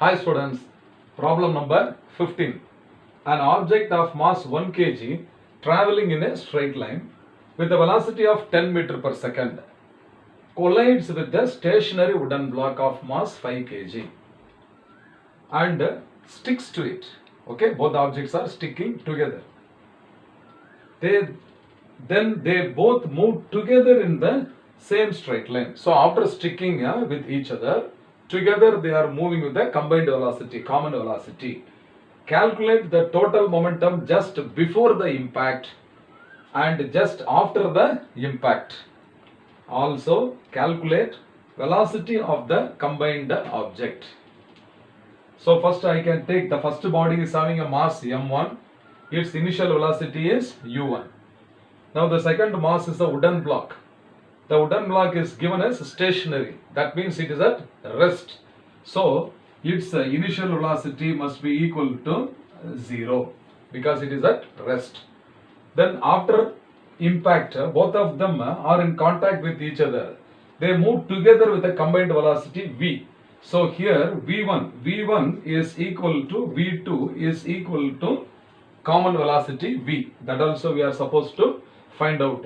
Hi students, problem number 15. An object of mass 1 kg traveling in a straight line with a velocity of 10 meter per second collides with a stationary wooden block of mass 5 kg and sticks to it. Okay, both objects are sticking together. They both move together in the same straight line. So after sticking with each other, together they are moving with the combined velocity, common velocity. Calculate the total momentum just before the impact and just after the impact. Also calculate velocity of the combined object. So first I can take the first body is having a mass m1. Its initial velocity is u1. Now the second mass is a wooden block. The wooden block is given as stationary. That means it is at rest. So its initial velocity must be equal to 0 because it is at rest. Then after impact, both of them are in contact with each other. They move together with a combined velocity v. So here v1 is equal to v2 is equal to common velocity v. That also we are supposed to find out.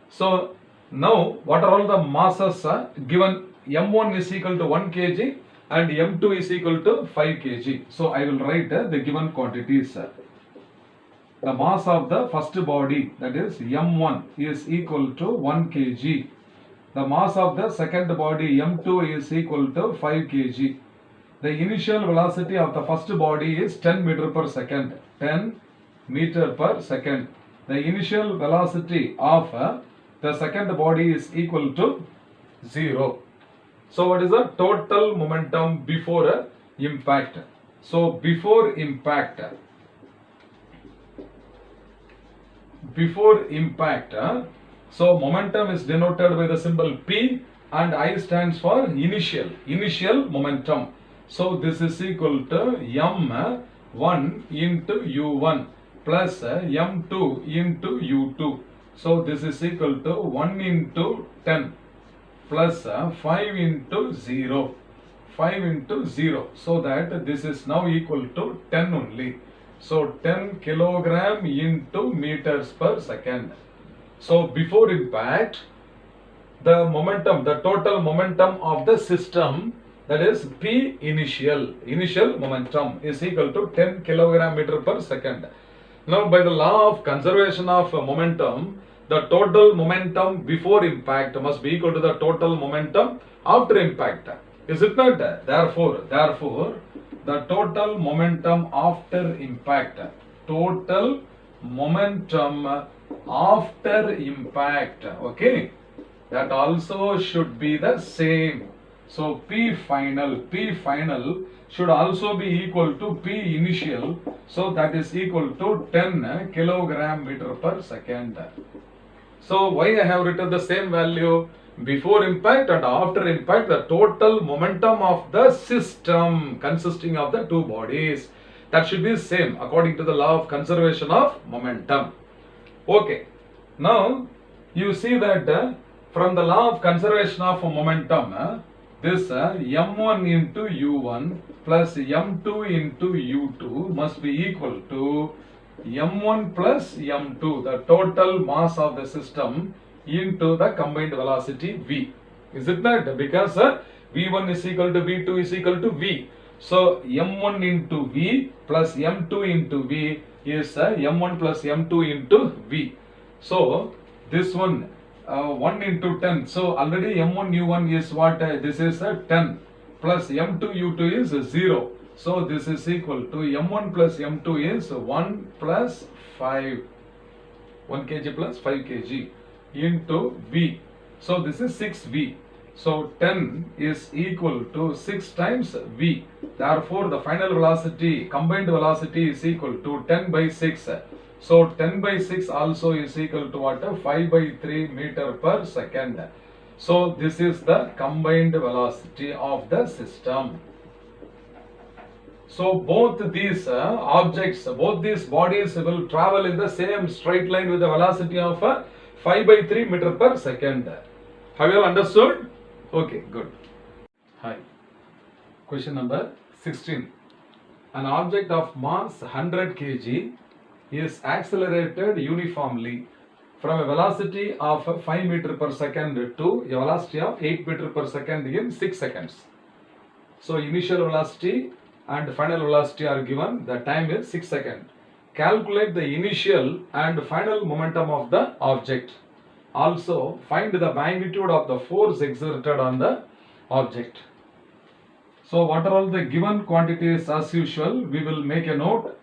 So now what are all the masses given? m1 is equal to 1 kg and m2 is equal to 5 kg. So I will write the given quantities. The mass of the first body, that is m1, is equal to 1 kg. The mass of the second body m2 is equal to 5 kg. The initial velocity of the first body is 10 meter per second. 10 meter per second. The initial velocity of the second body is equal to 0. So what is the total momentum before impact? So before impact, so momentum is denoted by the symbol P and I stands for initial momentum. So this is equal to m1 into u1 plus m2 into u2. So this is equal to 1 into 10 plus 5 into 0. 5 into 0. So that this is now equal to 10 only. So 10 kilogram into meters per second. So before impact, the momentum, the total momentum of the system, that is P initial momentum is equal to 10 kilogram meter per second. Now by the law of conservation of momentum, the total momentum before impact must be equal to the total momentum after impact. Is it not? Therefore, the total momentum after impact, total momentum after impact, okay, that also should be the same. So P final should also be equal to P initial. So that is equal to 10 kilogram meter per second. So why I have written the same value? Before impact and after impact, the total momentum of the system consisting of the two bodies, that should be same according to the law of conservation of momentum. Okay, now you see that from the law of conservation of momentum, this m1 into u1 plus m2 into u2 must be equal to m1 plus m2, the total mass of the system, into the combined velocity v. Is it not? Because v1 is equal to v2 is equal to v. So m1 into v plus m2 into v is m1 plus m2 into v. So this one 1 into 10. So already m1 u1 is what? This is 10 plus m2 u2 is 0. So this is equal to m1 plus m2 is 1 plus 5. 1 kg plus 5 kg into v. So this is 6v. So 10 is equal to 6 times v. Therefore the final velocity, combined velocity is equal to 10 by 6. So 10 by 6 also is equal to what? 5 by 3 meter per second. So this is the combined velocity of the system. So both these objects, both these bodies will travel in the same straight line with a velocity of 5 by 3 meter per second. Have you understood? Okay, good. Hi. Question number 16. An object of mass 100 kg is accelerated uniformly from a velocity of 5 meter per second to a velocity of 8 meter per second in 6 seconds. So initial velocity and final velocity are given. The time is 6 seconds. Calculate the initial and final momentum of the object. Also find the magnitude of the force exerted on the object. So what are all the given quantities? As usual, we will make a note.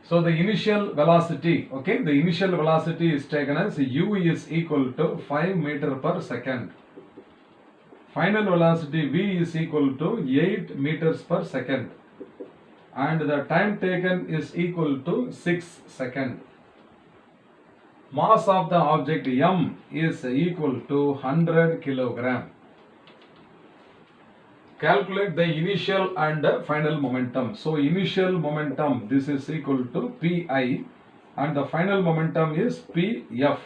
So the initial velocity, okay, the initial velocity is taken as u is equal to 5 meter per second. Final velocity v is equal to 8 meters per second. And the time taken is equal to 6 seconds. Mass of the object m is equal to 100 kilogram. Calculate the initial and final momentum. So initial momentum, this is equal to Pi, and the final momentum is Pf.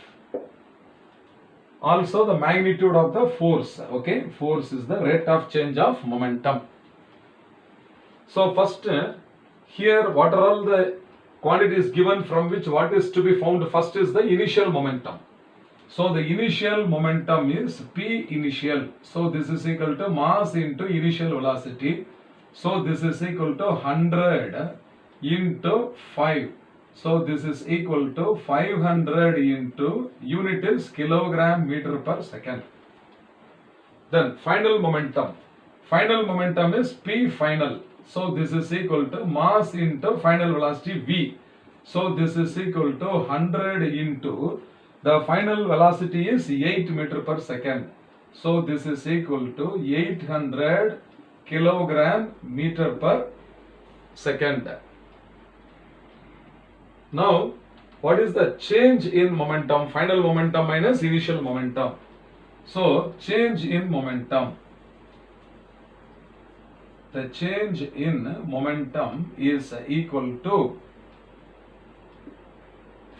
Also the magnitude of the force, okay, force is the rate of change of momentum. So first here what are all the quantities given from which what is to be found? First is the initial momentum. So the initial momentum is P initial. So this is equal to mass into initial velocity. So this is equal to 100 into 5. So this is equal to 500 into unit is kilogram meter per second. Then final momentum. Final momentum is P final. So this is equal to mass into final velocity V. So this is equal to 100 into the final velocity is 8 meter per second. So this is equal to 800 kilogram meter per second. Now, what is the change in momentum? Final momentum minus initial momentum. So, change in momentum. The change in momentum is equal to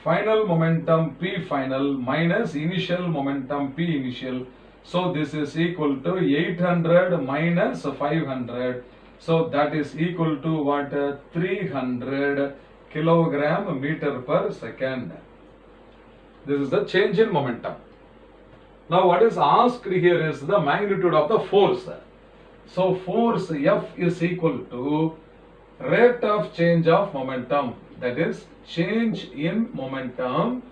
final momentum P final minus initial momentum P initial. So this is equal to 800 minus 500. So that is equal to what? 300 kilogram meter per second. This is the change in momentum. Now what is asked here is the magnitude of the force. So force F is equal to rate of change of momentum, that is change in momentum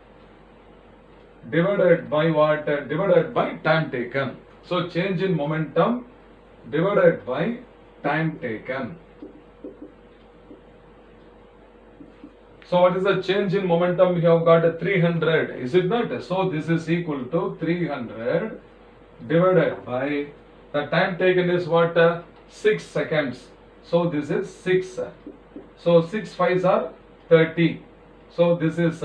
divided by what? Divided by time taken. So change in momentum divided by time taken. So what is the change in momentum? We have got 300, is it not? So this is equal to 300 divided by the time taken is what? 6 seconds. So this is 6. So 6 5s are 30. So this is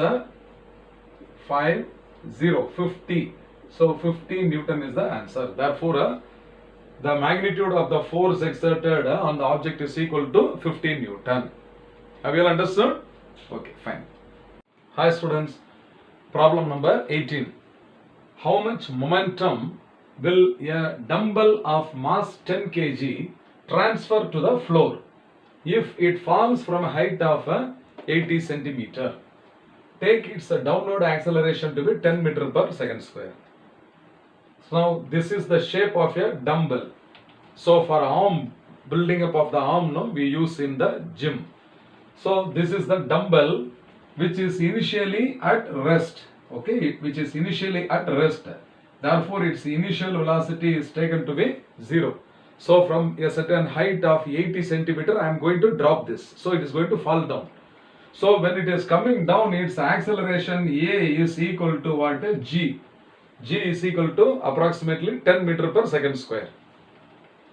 50. So 50 Newton is the answer. Therefore, the magnitude of the force exerted on the object is equal to 50 Newton. Have you all understood? Okay, fine. Hi students, problem number 18. How much momentum will a dumbbell of mass 10 kg transfer to the floor if it falls from a height of 80 centimeter? Take its downward acceleration to be 10 meter per second square. So now this is the shape of a dumbbell. So for arm, building up of the arm, no, we use in the gym. So this is the dumbbell which is initially at rest, okay, which is initially at rest. Therefore its initial velocity is taken to be 0. So from a certain height of 80 centimeter I am going to drop this. So it is going to fall down. So when it is coming down, its acceleration A is equal to what? G. G is equal to approximately 10 meter per second square.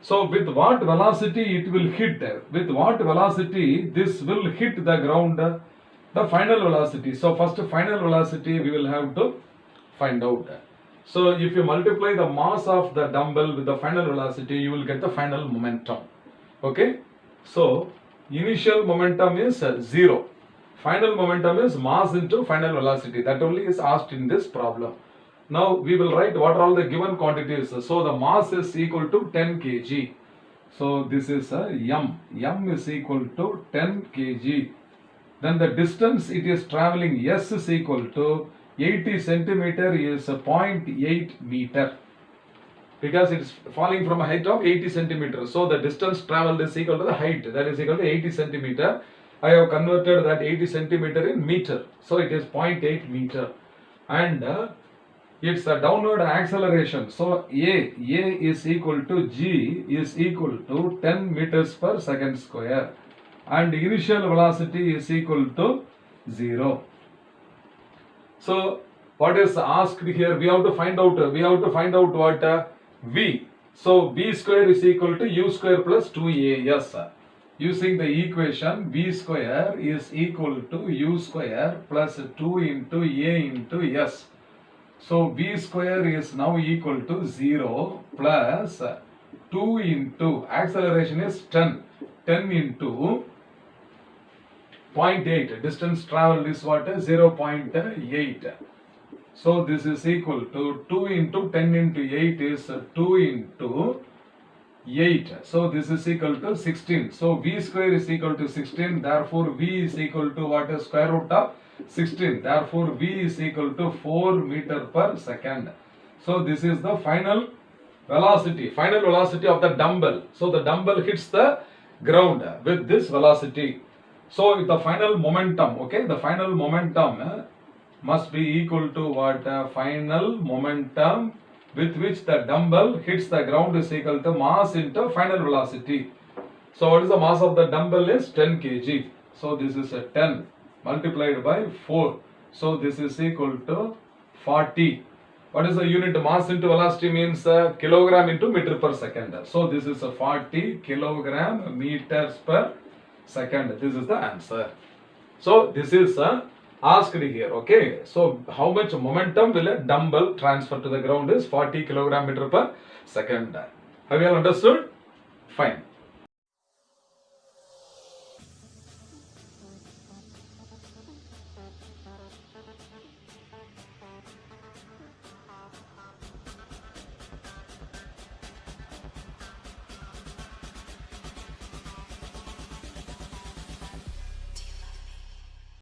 So with what velocity it will hit? With what velocity this will hit the ground? The final velocity. So first final velocity we will have to find out. So if you multiply the mass of the dumbbell with the final velocity, you will get the final momentum. Okay. So initial momentum is 0. Final momentum is mass into final velocity. That only is asked in this problem. Now we will write what are all the given quantities. So the mass is equal to 10 kg. So this is m. M is equal to 10 kg. Then the distance it is traveling, S is equal to 80 centimeter is 0.8 meter. Because it is falling from a height of 80 centimeters. So the distance traveled is equal to the height, that is equal to 80 centimeter. I have converted that 80 centimeter in meter. So it is 0.8 meter. And it's a downward acceleration. So A is equal to G is equal to 10 meters per second square. And initial velocity is equal to 0. So what is asked here? We have to find out what V. So V square is equal to U square plus 2AS. Using the equation, V square is equal to U square plus 2 into A into S. So V square is now equal to 0 plus 2 into, acceleration is 10. 10 into 0.8. Distance traveled is what? 0.8. So this is equal to 2 into 10 into 8 is 2 into 8. So this is equal to 16. So V square is equal to 16. Therefore V is equal to what? Square root of 16. Therefore V is equal to 4 meter per second. So this is the final velocity of the dumbbell. So the dumbbell hits the ground with this velocity. So the final momentum, okay, the final momentum must be equal to what? Final momentum with which the dumbbell hits the ground is equal to mass into final velocity. So what is the mass of the dumbbell is 10 kg. So this is a 10 multiplied by 4. So this is equal to 40. What is the unit? Mass into velocity means kilogram into meter per second. So this is a 40 kilogram meters per second. This is the answer. So this is asked here. Okay. So how much momentum will a dumbbell transfer to the ground is 40 kilogram meter per second. Have you all understood? Fine.